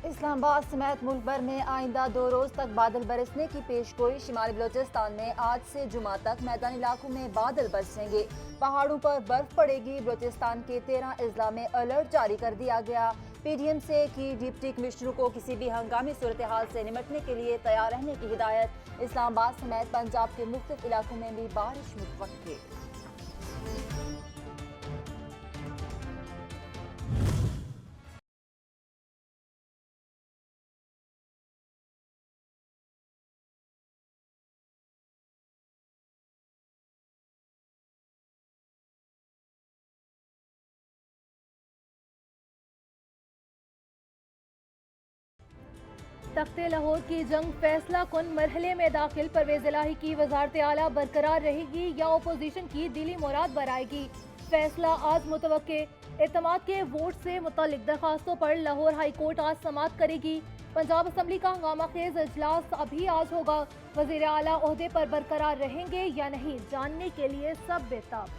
इस्लामाबाद समेत मुल्क भर में आइंदा 2 रोज तक बादल बरसने की पेशगोई। शिमाली बलोचिस्तान में आज से जुमा तक मैदानी इलाकों में बादल बरसेंगे। पहाड़ों पर बर्फ पड़ेगी। बलोचिस्तान के 13 अजला में अलर्ट जारी कर दिया गया। PDM से की डिप्टी कमिश्नरों को किसी भी हंगामी सूरत हाल से निपटने के लिए तैयार रहने की हिदायत। इस्लामाबाद समेत पंजाब के मुख्तलिफ इलाकों में भी बारिश मुतवक्के। तख्ते लाहौर की जंग फैसला कुन मरहले में दाखिल। परवेज इलाही की वजारत आला बरकरार रहेगी या अपोजिशन की दिली मुराद बराएगी। फैसला आज मुतवक्के। एतमाद के वोट से मुतालिक दरखास्तों पर लाहौर हाई कोर्ट आज समाअत करेगी। पंजाब असम्बली का हंगामा खेज इजलास अभी आज होगा। वजीर आला ओहदे पर बरकरार रहेंगे या नहीं, जानने के लिए सब बेताब।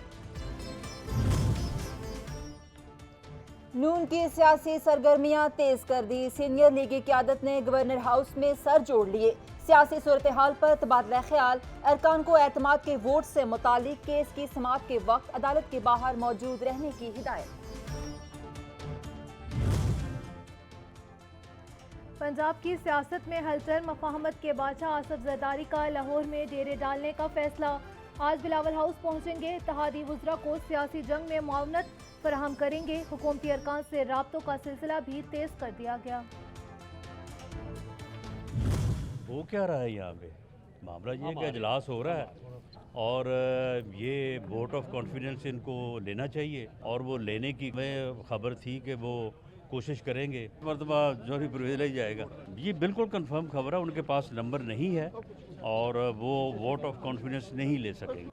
नून की सियासी सरगर्मियां तेज कर दी। सीनियर लीगी क़यादत ने गवर्नर हाउस में सर जोड़ लिए। सियासी सूरत हाल पर तबादला ख्याल। अरकान को एतमाद के वोट से मुतालिक केस की समाअत के वक्त अदालत के बाहर मौजूद रहने की हिदायत। पंजाब की सियासत में हलचल। मफाहमत के बादशाह आसफ जरदारी का लाहौर में डेरे डालने का फैसला। आज बिलावल हाउस पहुंचेंगे। इत्तेहादी वज़रा को सियासी जंग में मुआवनत फराहम करेंगे। हुकूमती अरकान से राब्तों का सिलसिला भी तेज कर दिया गया। वो क्या रहा है यहाँ पे? मामला ये है कि इजलास हो रहा है और ये वोट ऑफ कॉन्फिडेंस इनको लेना चाहिए और वो लेने की हमें खबर थी कि वो कोशिश करेंगे। मरतबा जो भी परवेज ले जाएगा, ये बिल्कुल कंफर्म खबर है। उनके पास नंबर नहीं है और वो वोट ऑफ कॉन्फिडेंस नहीं ले सकेंगे।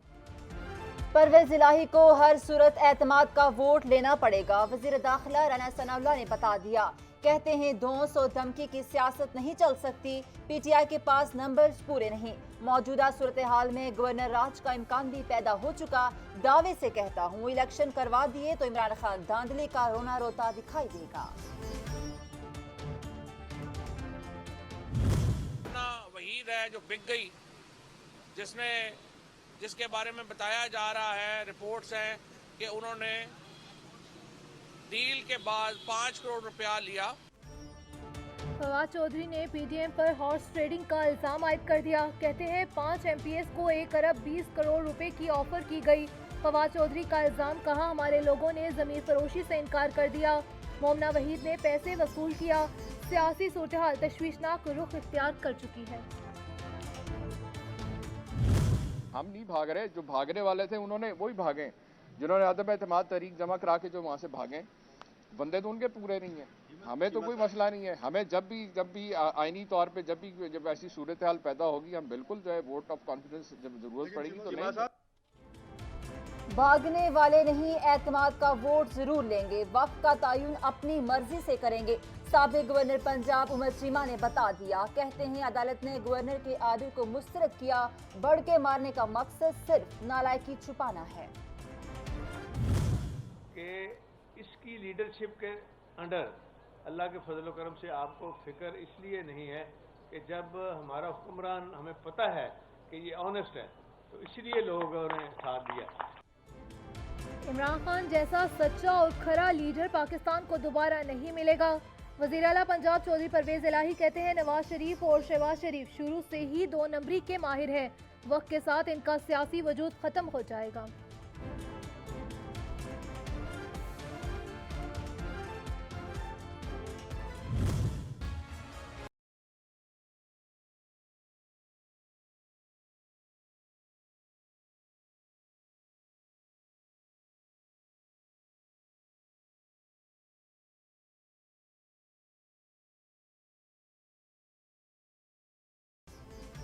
परवेज इलाही को हर सूरत एतमाद का वोट लेना पड़ेगा। वजीर दाखिला राना सनाउल्लाह ने बता दिया। कहते हैं धौंस और धमकी की सियासत नहीं चल सकती। PTI के पास नंबर्स पूरे नहीं। मौजूदा सूरत हाल में गवर्नर राज का इम्कान भी पैदा हो चुका। दावे से कहता हूँ इलेक्शन करवा दिए तो इमरान खान धांधली का रोना रोता दिखाई देगा। वहीद है जो बिक गई, जिसके बारे में बताया जा रहा है, रिपोर्ट्स हैं कि उन्होंने डील के बाद 5 करोड़ रुपया लिया। फवाद चौधरी ने PDM पर हॉर्स ट्रेडिंग का इल्जाम आयद कर दिया। कहते हैं 5 MPs को 1 अरब 20 करोड़ रुपए की ऑफर की गई। फवाद चौधरी का इल्जाम, कहा हमारे लोगों ने जमीन फरोशी से इनकार कर दिया। मोमना वहीद ने पैसे वसूल किया। सियासी सूरत-ए-हाल तशवीशनाक रुख इख्तियार कर चुकी है। हम नहीं भाग रहे, जो भागने वाले थे उन्होंने वही भागे, जिन्होंने अदब एतमाद तहरीक जमा करा के जो वहाँ से भागे। बंदे तो उनके पूरे नहीं है। हमें तो कोई मसला नहीं है। हमें जब भी आईनी तौर पे जब ऐसी सूरत हाल पैदा होगी, हम बिल्कुल जो है वोट ऑफ कॉन्फिडेंस जब जरूरत पड़ेगी तो लेंगे। भागने वाले नहीं, एतमाद का वोट जरूर लेंगे। वक्त का तयन अपनी मर्जी से करेंगे। साबिक गवर्नर पंजाब उमर चीमा ने बता दिया। कहते हैं अदालत ने गवर्नर के आर्डर को मुस्तरद किया। बढ़ के मारने का मकसद सिर्फ नालायकी छुपाना है। कि इसकी लीडरशिप के अंडर अल्लाह के फजल करम से आपको फिक्र इसलिए नहीं है कि जब हमारा हुक्मरान, हमें पता है कि ये ऑनेस्ट है, तो इसलिए लोगों ने साथ दिया। इमरान खान जैसा सच्चा और खरा लीडर पाकिस्तान को दोबारा नहीं मिलेगा। वज़ीर आला पंजाब चौधरी परवेज इलाही कहते हैं नवाज शरीफ और शहबाज शरीफ शुरू से ही 2 नंबरी के माहिर हैं। वक्त के साथ इनका सियासी वजूद खत्म हो जाएगा।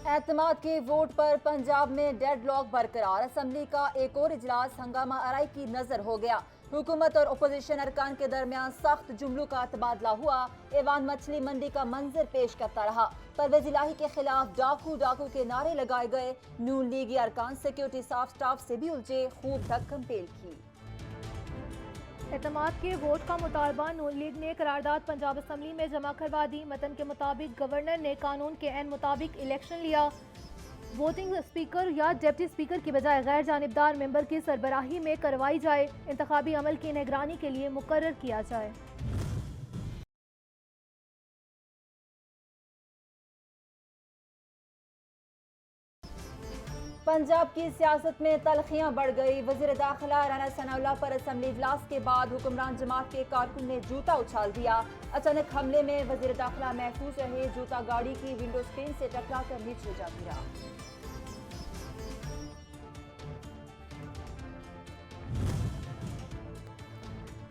एतमाद के वोट पर पंजाब में डेडलॉक बरकरार। असम्बली का एक और इजलास हंगामा आराई की नजर हो गया। हुकूमत और अपोजिशन अरकान के दरमियान सख्त जुमलों का तबादला हुआ। ऐवान मछली मंडी का मंजर पेश करता रहा। परवेज इलाही के खिलाफ डाकू के नारे लगाए गए। नून लीगी अरकान सिक्योरिटी स्टाफ से भी उलझे, खूब धक्कम पेल की। एतमाद के वोट का मुतालबा नून लीग ने करारदाद पंजाब असम्बली में जमा करवा दी। मतन के मुताबिक गवर्नर ने कानून के ऐन मुताबिक इलेक्शन लिया। वोटिंग स्पीकर या डिप्टी स्पीकर की बजाय गैर जानिबदार मेंबर की सरबराही में करवाई जाए। इंतखाबी अमल की निगरानी के लिए मुकर्रर किया जाए। पंजाब की सियासत में तलखियां बढ़ गई। वज़ीर दाखिला राना सनाउल्लाह पर असम्बली इजलास के बाद हुक्मरान जमात के कारकुन ने जूता उछाल दिया। अचानक हमले में वज़ीर दाखिला महफूज रहे। जूता गाड़ी की विंडो स्क्रीन से टकराकर नीचे जा गिरा।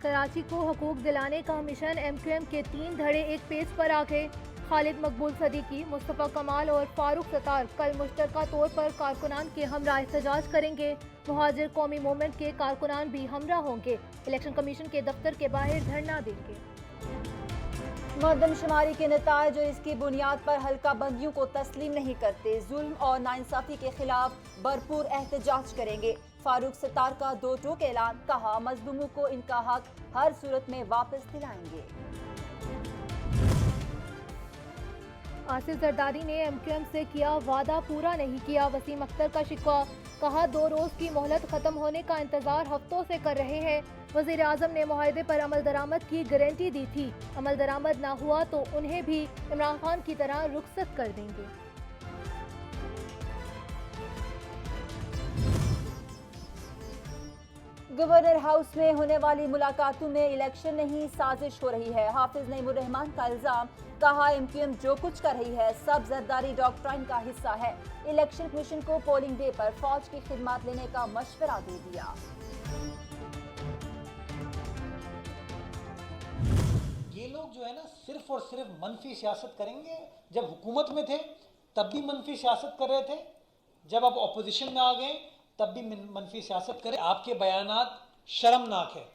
कराची को हकूक दिलाने का मिशन MQM के 3 धड़े एक पेज पर आ गए। खालिद मकबूल सदीकी, मुस्तफ़ा कमाल और फारूक सत्तार कल मुश्तरका तौर पर कारकुनान के हमरा एहतजाज करेंगे। मुहाजिर कौमी मूवमेंट के कारकुनान भी हमरा होंगे। इलेक्शन कमीशन के दफ्तर के बाहर धरना देंगे। मरदमशुमारी के नतायज और इसकी बुनियाद पर हल्का बंदियों को तस्लीम नहीं करते। जुल्म और नाइंसाफी के खिलाफ भरपूर एहतजाज करेंगे। फारूक सत्तार का 2 टूक ऐलान, कहा मजलूमों को इनका हक हर सूरत में वापस दिलाएंगे। आसिफ जरदारी ने MQM से किया वादा पूरा नहीं किया। वसीम अख्तर का शिकवा, कहा 2 रोज की मोहलत खत्म होने का इंतजार हफ्तों से कर रहे हैं। वजीर आजम ने मुआहदे पर अमल दरामद की गारंटी दी थी। अमल दरामद ना हुआ तो उन्हें भी इमरान खान की तरह रुखसत कर देंगे। गवर्नर हाउस में होने वाली मुलाकातों में इलेक्शन नहीं साजिश हो रही है। हाफिज नईमुर रहमान का इल्जाम, कहा MQM जो कुछ कर रही है सब जरदारी डॉक्ट्राइन का हिस्सा है। इलेक्शन कमीशन को पोलिंग डे पर फौज की खिदमत लेने का मशवरा दे दिया। ये लोग जो है ना सिर्फ और सिर्फ मनफी सियासत करेंगे। जब हुकूमत में थे तब भी मनफी सियासत कर रहे थे, जब आप ऑपोजिशन में आ गए तब भी मनफी सियासत करें। आपके बयानात शर्मनाक है।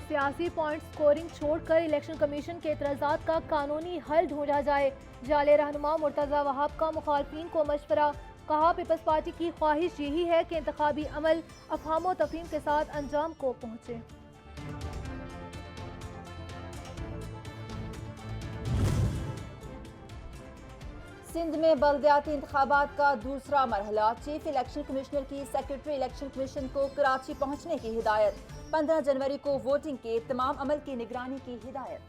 सियासी पॉइंट स्कोरिंग छोड़कर इलेक्शन कमीशन के एतराज़ात का कानूनी हल ढूंढा जाए। जाले रहनुमा मुर्तज़ा वहाब का मुखालफिन को मशवरा, कहा पीपल्स पार्टी की ख्वाहिश यही है कि इंतखाबी अमल अफहाम तफहीम के साथ अंजाम को पहुंचे। सिंध में बल्दियाती इंतखाबात का दूसरा मरहला। चीफ इलेक्शन कमिश्नर की सेक्रेटरी इलेक्शन कमीशन को कराची पहुंचने की हिदायत। 15 जनवरी को वोटिंग के तमाम अमल की निगरानी की हिदायत।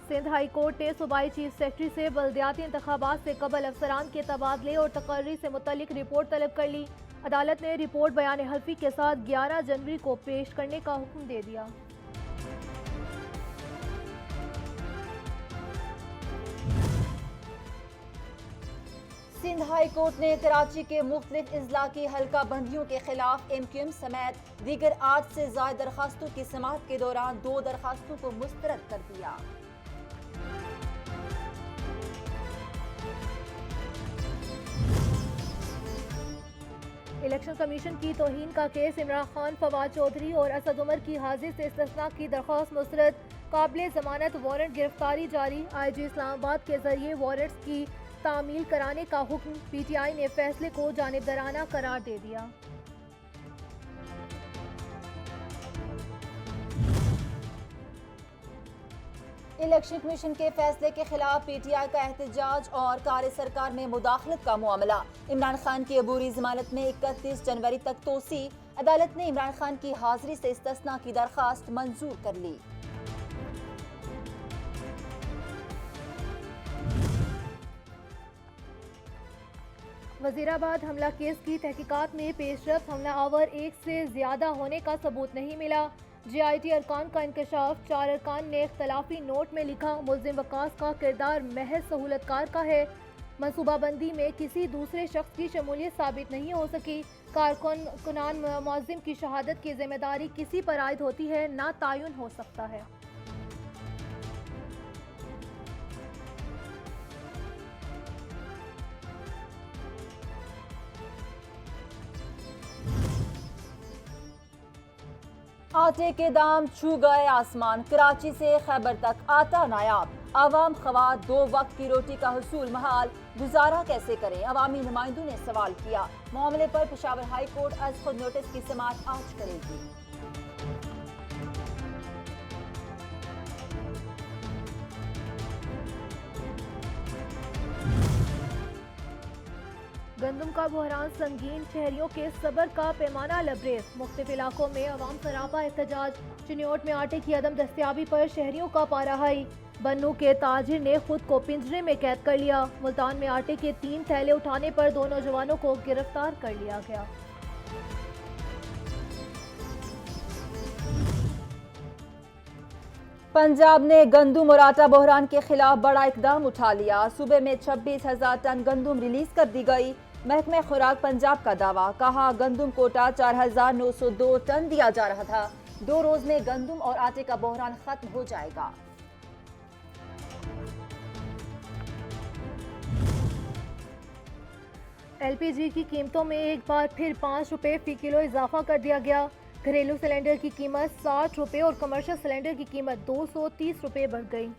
सिंध हाई कोर्ट ने सूबाई चीफ सेक्रेटरी से बल्दियाती इंतखाबात से कबल अफसरान के तबादले और तकर्री से मुतल्लिक रिपोर्ट तलब कर ली। अदालत ने रिपोर्ट बयान हल्फी के साथ 11 जनवरी को पेश करने का हुक्म दे दिया। सिंध हाई कोर्ट ने कराची के मुख्तलिफ इजला की हल्का बंदियों के खिलाफ MQM समेत दीगर 8 से ज्यादा दरखास्तों की समाअत के दौरान 2 दरखास्तों को मुस्तरद कर दिया। इलेक्शन कमीशन की तौहीन का केस, इमरान खान, फवाद चौधरी और असद उमर की हाजिर से इस्तिस्ना की दरख्वास्त मुस्तरद। काबिल जमानत वारंट गिरफ्तारी जारी। IG इस्लामाबाद के जरिए वारंट्स की तामील कराने का हुक्म। PTI ने फैसले को जानिबदाराना करार दे दिया। इलेक्शन कमीशन के फैसले के खिलाफ PTI का एहतजाज और कार्य सरकार में मुदाखलत का मामला। इमरान खान की अबूरी जमानत में 31 जनवरी तक तोसी। अदालत ने इमरान खान की हाजिरी से इस्तिस्ना की दरखास्त मंजूर कर ली। वजीराबाद हमला केस की तहकीकात में पेशरफ, हमला आवर 1 से ज्यादा होने का सबूत नहीं मिला। GIT अरकान का इंकशाफ, 4 अरकान ने इख्तलाफी नोट में लिखा मुल्जिम वकास का किरदार महज सहूलतकार का है। मनसूबाबंदी में किसी दूसरे शख्स की शमूलियत साबित नहीं हो सकी। कारकुनान मुअज्जिम की शहादत की जिम्मेदारी किसी पर आयद होती है, ना तायुन हो सकता है। आटे के दाम छू गए आसमान। कराची से खैबर तक आटा नायाब। आवाम खवात 2 वक्त की रोटी का हुसूल महाल, गुजारा कैसे करें? अवामी नुमाइंदों ने सवाल किया। मामले पर पेशावर हाई कोर्ट आज खुद नोटिस की समाअत आज करेगी। गंदम का बहरान संगीन, शहरियों के सब्र का पैमाना लबरेज। मुख्तलिफ इलाकों में अवाम सरापा एहतजाज। चिन्योट में आटे की अदम दस्तियाबी पर शहरियों का पारा हाई। बन्नू के ताजिर ने खुद को पिंजरे में कैद कर लिया। मुल्तान में आटे के 3 थैले उठाने पर 2 नौजवानों को गिरफ्तार कर लिया गया। पंजाब ने गंदम और आटा बहरान के खिलाफ बड़ा इकदाम उठा लिया। सूबे में 26,000 टन गंदम रिलीज कर दी गई। महकमे खुराक पंजाब का दावा, कहा गंदम कोटा 4,902 टन दिया जा रहा था। 2 रोज में गंदम और आटे का बहरान खत्म हो जाएगा। LPG की कीमतों में एक बार फिर 5 रुपए फी किलो इजाफा कर दिया गया। घरेलू सिलेंडर की कीमत 60 रुपए और कमर्शियल सिलेंडर की कीमत 230 रुपए बढ़ गई।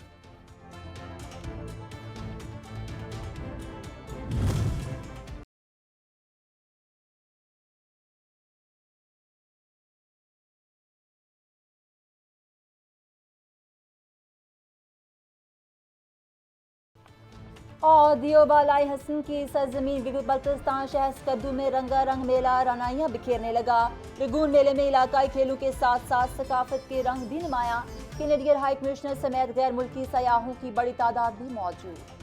और दियोबालाई हसन की सरजमीन गिलगित बल्तिस्तान शहर कद्दू में रंगारंग मेला रानाइयाँ बिखेरने लगा। रंगून मेले में इलाकाई खेलों के साथ साथ सकाफत के रंग भी नुमाया। कैनेडियन हाई कमिश्नर समेत गैर मुल्की सयाहों की बड़ी तादाद भी मौजूद।